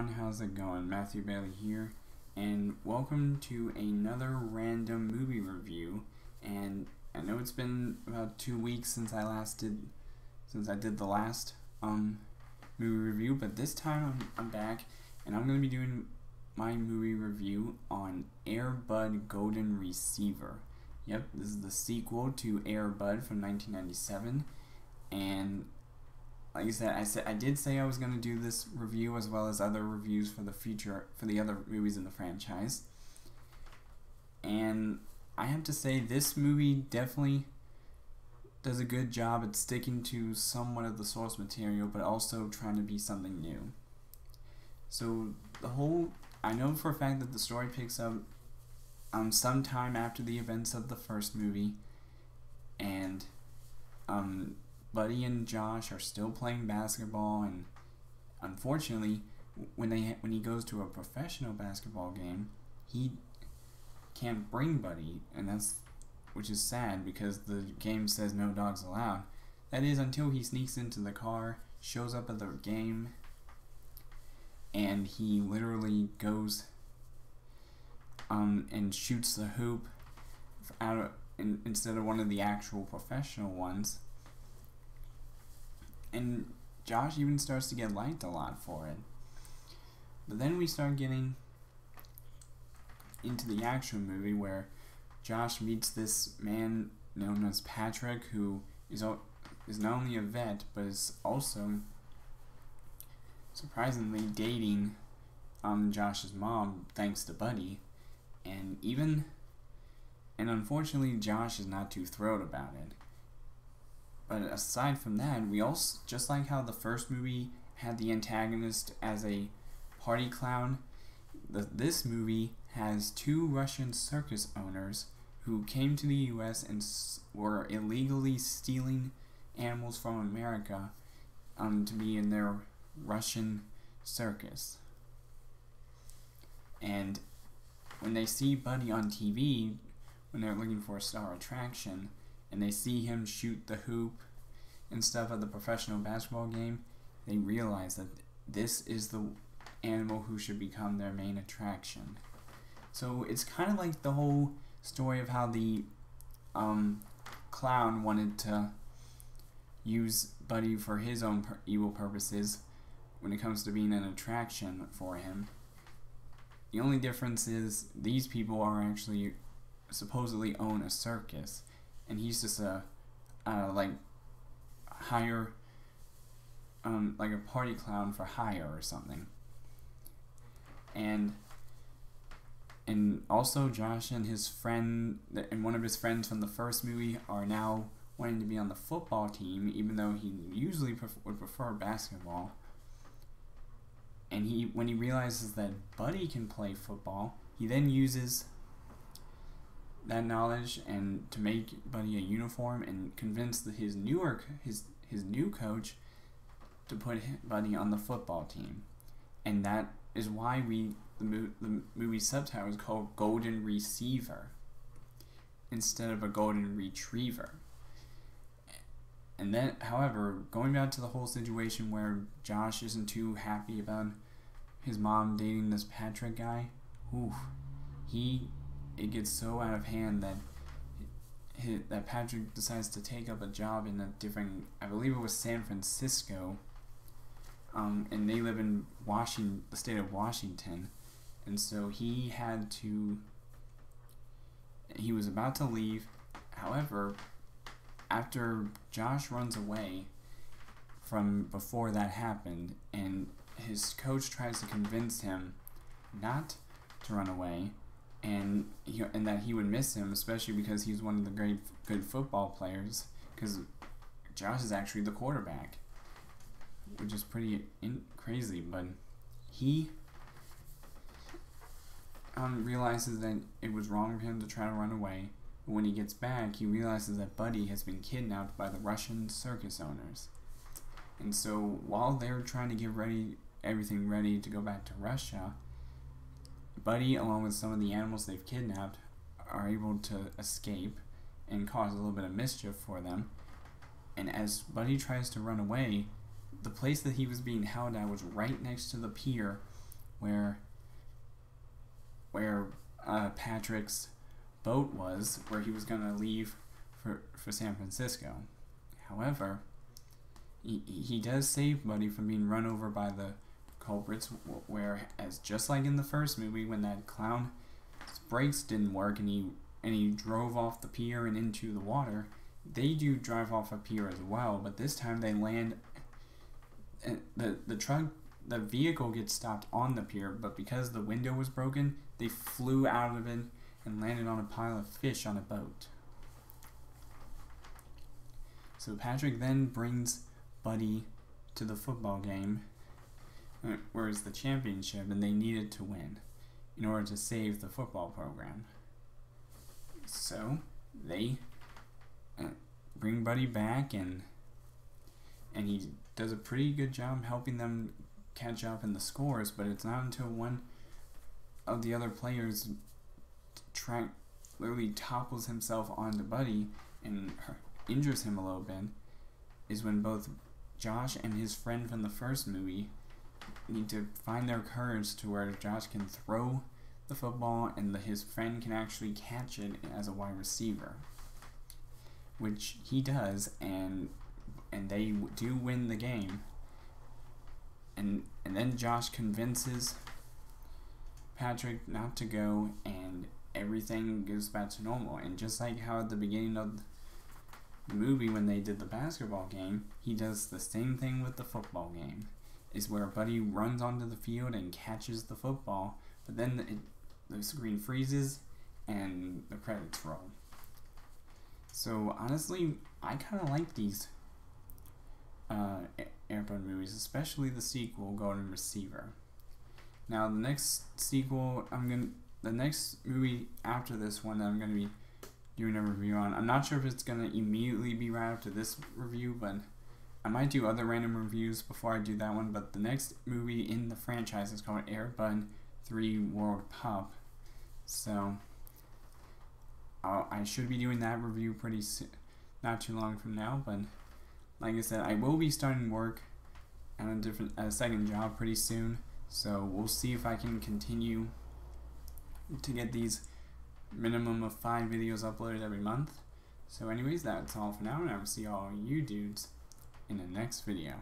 everyone, how's it going? Matthew Bailey here, and welcome to another random movie review. And I know it's been about 2 weeks since I did the last movie review, but this time I'm back, and I'm going to be doing my movie review on Air Bud Golden Receiver. Yep, this is the sequel to Air Bud from 1997, and like I did say I was going to do this review as well as other reviews for the other movies in the franchise. And I have to say this movie definitely does a good job at sticking to somewhat of the source material, but also trying to be something new. So I know for a fact that the story picks up sometime after the events of the first movie, and Buddy and Josh are still playing basketball, and unfortunately, when he goes to a professional basketball game, he can't bring Buddy, which is sad because the game says no dogs allowed. That is until he sneaks into the car, shows up at the game, and he literally goes and shoots the hoop instead of one of the actual professional ones. And Josh even starts to get liked a lot for it. But then we start getting into the actual movie where Josh meets this man known as Patrick, who is not only a vet, but is also surprisingly dating Josh's mom, thanks to Buddy. And unfortunately, Josh is not too thrilled about it. But aside from that, we also, just like how the first movie had the antagonist as a party clown, this movie has two Russian circus owners who came to the US and were illegally stealing animals from America to be in their Russian circus. And when they see Buddy on TV, when they're looking for a star attraction, and they see him shoot the hoop and stuff at the professional basketball game, they realize that this is the animal who should become their main attraction. So it's kind of like the whole story of how the clown wanted to use Buddy for his own evil purposes when it comes to being an attraction for him. The only difference is these people are actually supposedly own a circus, and he's just a party clown for hire or something. And also Josh and his friend and one of his friends from the first movie are now wanting to be on the football team, even though he usually would prefer basketball. And when he realizes that Buddy can play football, he then uses that knowledge and to make Buddy a uniform and convince his new coach to put Buddy on the football team. And that is why the movie subtitle is called Golden Receiver instead of a Golden Retriever. And then, however, going back to the whole situation where Josh isn't too happy about his mom dating this Patrick guy, it gets so out of hand that Patrick decides to take up a job in I believe it was San Francisco, and they live in the state of Washington, and so he was about to leave. However, after Josh runs away from before that happened, and his coach tries to convince him not to run away, and that he would miss him, especially because he's one of the good football players, because Josh is actually the quarterback, which is pretty crazy. But he realizes that it was wrong for him to try to run away. But when he gets back, he realizes that Buddy has been kidnapped by the Russian circus owners. And so while they're trying to get everything ready to go back to Russia, Buddy, along with some of the animals they've kidnapped, are able to escape and cause a little bit of mischief for them. And as Buddy tries to run away, the place that he was being held at was right next to the pier where Patrick's boat was, where he was gonna leave for San Francisco. However, he does save Buddy from being run over by the culprits, whereas just like in the first movie when that clown's brakes didn't work and he drove off the pier and into the water, they do drive off a pier as well, but this time they land, and the vehicle gets stopped on the pier, but because the window was broken, they flew out of it and landed on a pile of fish on a boat. So Patrick then brings Buddy to the football game, where it's the championship, and they needed to win in order to save the football program. So they bring Buddy back, and he does a pretty good job helping them catch up in the scores, but it's not until one of the other players literally topples himself onto Buddy and injures him a little bit is when both Josh and his friend from the first movie need to find their courage to where Josh can throw the football and his friend can actually catch it as a wide receiver, which he does, and they do win the game. And then Josh convinces Patrick not to go, and everything goes back to normal. And just like how at the beginning of the movie when they did the basketball game, he does the same thing with the football game, is where Buddy runs onto the field and catches the football, but then the screen freezes and the credits roll. So honestly, I kind of like these Airplane movies, especially the sequel, Golden Receiver. Now the next sequel, the next movie after this one that I'm gonna be doing a review on, I'm not sure if it's gonna immediately be right after this review, but I might do other random reviews before I do that one. But the next movie in the franchise is called Air Bud 3 World Pup, so I should be doing that review pretty soon, not too long from now. But like I said, I will be starting work at a second job pretty soon, so we'll see if I can continue to get these minimum of 5 videos uploaded every month. So anyways, that's all for now, and I will see all you dudes in the next video.